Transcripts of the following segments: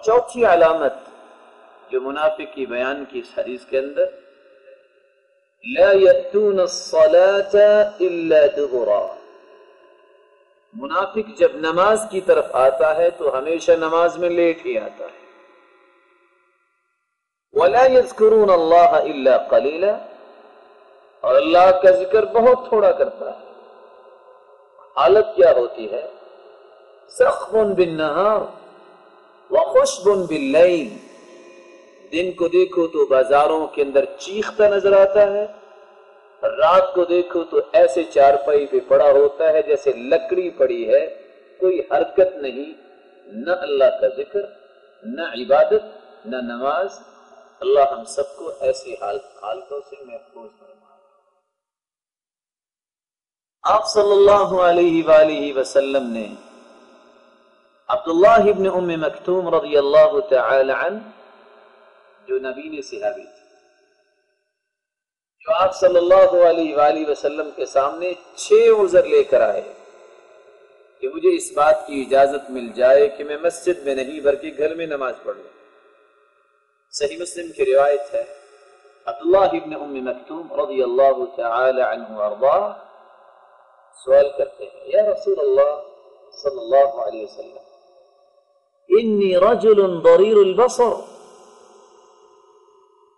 چوتھی علامت جو منافق کی بیان کی اس حدیث کے اندر، لا یأتون الصلاة الا دبرا، منافق جب نماز کی طرف آتا ہے تو ہمیشہ نماز میں لیٹ ہی آتا ہے۔ ولا یذکرون اللہ الا قلیلا، اور اللہ کا ذکر بہت تھوڑا کرتا ہے۔ حالت کیا ہوتی ہے؟ سخب بالنہار وخشب باللیل، دن کو دیکھو تو بازاروں کے اندر چیختا نظر آتا ہے، رات کو دیکھو تو ایسے چارپائی پہ پڑا ہوتا ہے جیسے لکڑی پڑی ہے، کوئی حرکت نہیں، نہ اللہ کا ذکر، نہ عبادت، نہ نماز۔ اللہ ہم سب کو ایسی حالتوں سے محفوظ فرمائے۔ آپ صلی اللہ علیہ وآلہ وسلم نے عبداللہ ابن ام مکتوم رضی اللہ تعالی عنہ، جو نبی صحابی تھے، جو آپ صلی اللہ علیہ وآلہ وسلم کے سامنے 6 عذر لے کر آئے کہ مجھے اس بات کی اجازت مل جائے کہ میں مسجد میں نہیں بلکہ گھر میں نماز پڑھ لوں۔ صحیح مسلم کی روایت ہے، عبداللہ ابن ام مکتوم رضی اللہ تعالی عنہ وارضاہ سوال کرتے ہیں، یا رسول اللہ صلی اللہ علیہ وسلم، انی رجل ضریر البصر،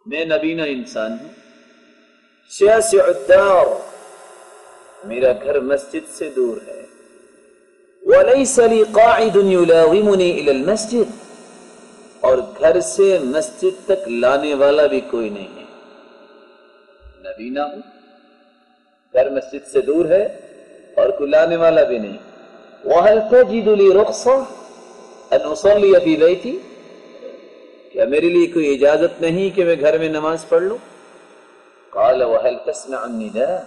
میں نبینا انسان ہوں، شاسع الدار، میرا گھر مسجد سے دور ہے، ولیس لی قاعد یلاومنی الی المسجد، اور گھر سے مسجد تک لانے والا بھی کوئی نہیں ہے، نبینا ہوں، گھر مسجد سے دور ہے اور کوئی لانے والا بھی نہیں۔ وَهَلْ تَجِدُ لِي رُخْصَةً أَنْ أُصَلِّيَ فِي بَيْتِي، کیا میرے لیے کوئی اجازت نہیں کہ میں گھر میں نماز پڑھ لوں؟ قال وهل تسمع النداء،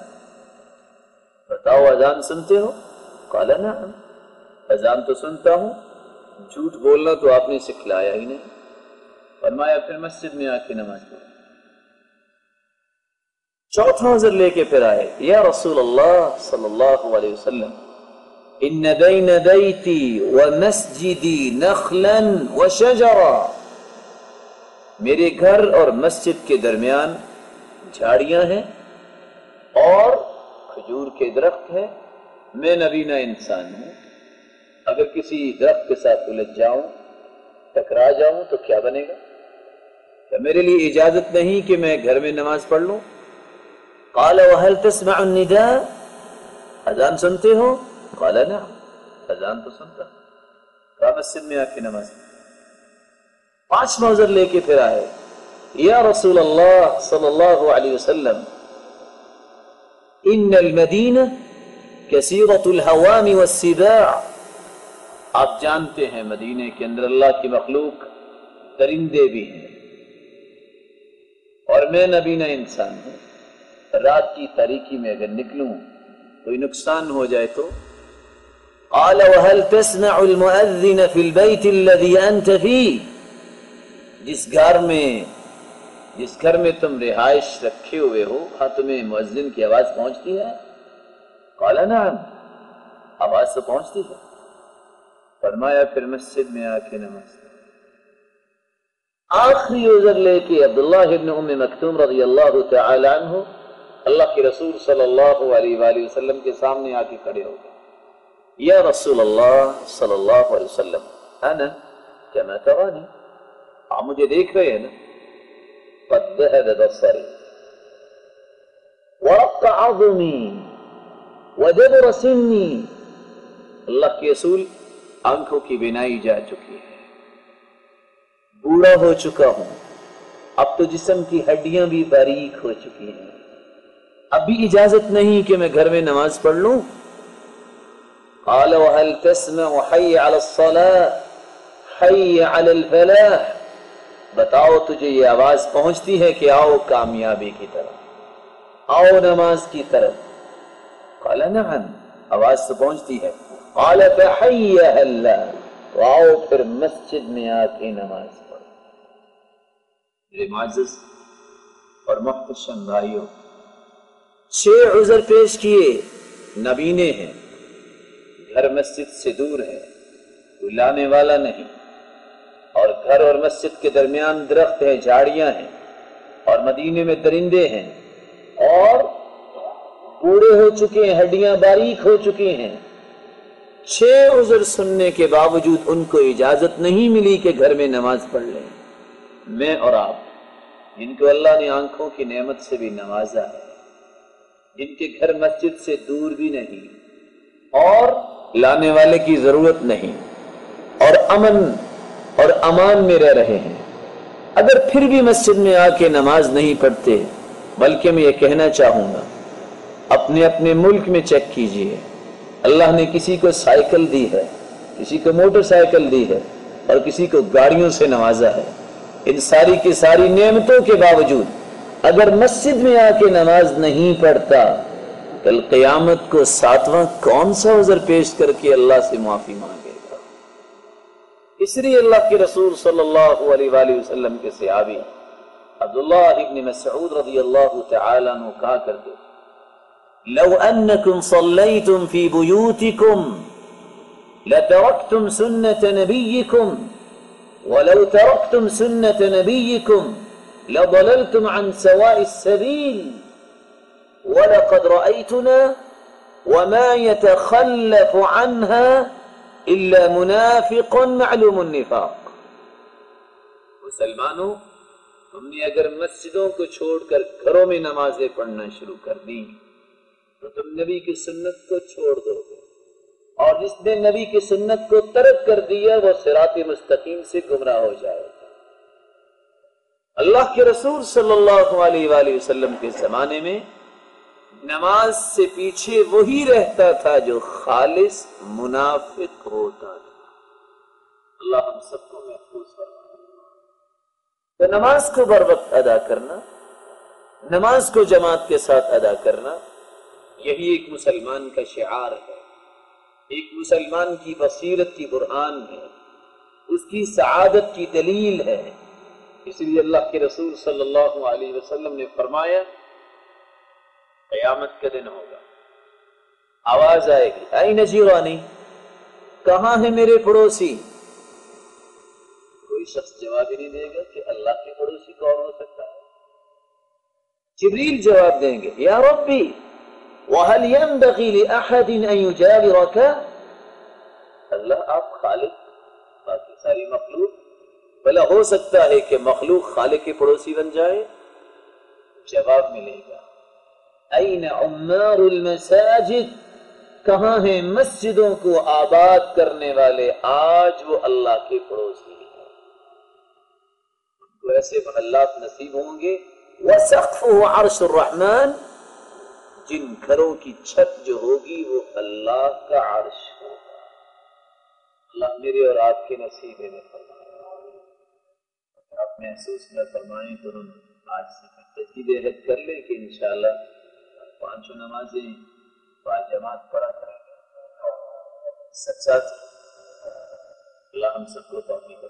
بتاؤ اذان سنتے ہو؟ قال نعم، اذان تو سنتا ہوں، جھوٹ بولنا تو آپ نے سکھلایا ہی نہیں۔ فرمایا پھر مسجد میں آ کے نماز پڑھو۔ چوتھا عذر لے کے پھر آئے، یا رسول اللہ صلی اللہ علیہ وسلم، ان بین بیتی ومسجدی نخلا وشجرا، میرے گھر اور مسجد کے درمیان جھاڑیاں ہیں اور کھجور کے درخت ہیں، میں نبینا انسان ہوں، اگر کسی درخت کے ساتھ الجھ جاؤں، ٹکرا جاؤں تو کیا بنے گا؟ کیا میرے لیے اجازت نہیں کہ میں گھر میں نماز پڑھ لوں؟ قال وهل تسمع النداء، اذان سنتے ہو؟ قال نعم، اذان تو سنتا ہوں، کہا مسجد میں آ کے نماز۔ پانچواں عذر لے کے پھر آئے، یا رسول اللہ صلی اللہ علیہ وسلم، ان المدینہ کثیرۃ الحوام والسباع، آپ جانتے ہیں مدینے کے اندر اللہ کی مخلوق درندے بھی ہیں، اور میں نبینا انسان ہوں، رات کی تاریکی میں اگر نکلوں کوئی نقصان ہو جائے تو؟ قال وهل تسمع المؤذن في البيت الذي انت فيه، جس گھر میں تم رہائش رکھے ہوئے ہو، ہاں تمہیں مؤذن کی آواز پہنچتی ہے؟ قال نعم، آواز تو پہنچتی ہے۔ فرمایا پھر مسجد میں آ کے نماز۔ آخری عذر لے کے عبداللہ ابن ام مکتوم رضی اللہ تعالی عنہ اللہ کے رسول صلی اللہ علیہ وآلہ وسلم کے سامنے آ کے کھڑے ہو گئے، یا رسول اللہ صلی اللہ علیہ وسلم، انا کما ترانی، آپ مجھے دیکھ رہے ہیں نا، قد ذهب بصری ورق عظمی ودبر سنی، اللہ کے رسول آنکھوں کی بینائی جا چکی ہے، بوڑھا ہو چکا ہوں، اب تو جسم کی ہڈیاں بھی باریک ہو چکی ہیں، اب بھی اجازت نہیں کہ میں گھر میں نماز پڑھ لوں؟ قال وهل تسمع حي على الصلاة حي على الفلاح، بتاؤ تجھے یہ آواز پہنچتی ہے کہ آؤ کامیابی کی طرف، آؤ نماز کی طرف؟ قال نعم، آواز تو پہنچتی ہے۔ قال فحيها الله، آؤ پھر مسجد میں آ کے نماز پڑھو۔ میرے معزز اور محتشم بھائیوں، 6 عذر پیش کیے، نبینے ہیں، گھر مسجد سے دور ہے، کوئی لانے والا نہیں، اور گھر اور مسجد کے درمیان درخت ہیں، جھاڑیاں ہیں، اور مدینے میں درندے ہیں، اور بوڑھے ہو چکے ہیں، ہڈیاں باریک ہو چکی ہیں، 6 عذر سننے کے باوجود ان کو اجازت نہیں ملی کہ گھر میں نماز پڑھ لیں۔ میں اور آپ جن کو اللہ نے آنکھوں کی نعمت سے بھی نوازا ہے، جن کے گھر مسجد سے دور بھی نہیں اور لانے والے کی ضرورت نہیں، اور امن اور امان میں رہ رہے ہیں، اگر پھر بھی مسجد میں آ کے نماز نہیں پڑھتے، بلکہ میں یہ کہنا چاہوں گا اپنے اپنے ملک میں چیک کیجئے، اللہ نے کسی کو سائیکل دی ہے، کسی کو موٹر سائیکل دی ہے، اور کسی کو گاڑیوں سے نوازا ہے۔ ان ساری کی ساری نعمتوں کے باوجود اگر مسجد میں آ کے نماز نہیں پڑھتا، کل قیامت کو 7واں کون سا عذر پیش کر کے اللہ سے معافی مانگے گا؟ اس لیے اللہ کے رسول صلی اللہ علیہ وآلہ وسلم کے صحابی عبداللہ ابن مسعود رضی اللہ تعالی عنہ کہا کرتے، لو انکم صلیتم فی بیوتکم لترکتم سنت نبیکم ولو ترکتم سنت نبیکم لضللتم عن سواء السبیل وَلَقَدْ رَأَيْتُنَا وَمَا يَتَخَلَّفُ عَنْهَا إِلَّا مُنَافِقٌ مَعْلُومُ النِّفَاقِ۔ مسلمانوں، ہم نے اگر مسجدوں کو چھوڑ کر گھروں میں نمازیں پڑھنا شروع کر دی تو تم نبی کی سنت کو چھوڑ دو گے، اور جس نے نبی کی سنت کو ترک کر دیا وہ صراط مستقیم سے گمراہ ہو جائے گا۔ اللہ کے رسول صلی اللہ علیہ وآلہ وسلم کے زمانے میں نماز سے پیچھے وہی رہتا تھا جو خالص منافق ہوتا تھا۔ اللہ ہم سب کو محفوظ فرمائے۔ تو نماز کو بر وقت ادا کرنا، نماز کو جماعت کے ساتھ ادا کرنا، یہی ایک مسلمان کا شعار ہے، ایک مسلمان کی بصیرت کی برہان ہے، اس کی سعادت کی دلیل ہے۔ اس لیے اللہ کے رسول صلی اللہ علیہ وسلم نے فرمایا قیامت کا دن ہوگا، آواز آئے گی، این جیرانی، کہاں ہے میرے پڑوسی؟ کوئی شخص جواب ہی نہیں دے گا کہ اللہ کے پڑوسی کون ہو سکتا ہے؟ جبریل جواب دیں گے، یا ربی وَهَلْ يَنْبَغِي لِأَحَدٍ أَن يُجَاوِرَكَ؟ اللہ آپ خالق، باقی ساری مخلوق، بھلا ہو سکتا ہے کہ مخلوق خالق کے پڑوسی بن جائے؟ جواب ملے گا، این عمار المساجد، کہاں ہیں مسجدوں کو آباد کرنے والے؟ آج وہ اللہ کے پڑوسی ہیں، ان کو ایسے محلات نصیب ہوں گے، وَسَقْفُهُ عَرْشُ الرَّحْمَنِ، جن گھروں کی چھت جو ہوگی وہ اللہ کا عرش ہوگا۔ اللہ میرے اور آپ کے نصیبے میں فرمائے، آپ محسوس نہ فرمائیں تو ہم آج سے تجدید عہد کر لیں کہ انشاءاللہ 5 نمازیں باجماعت پڑھا کریں گے۔ سچ اللہ ہم سب کو توفیق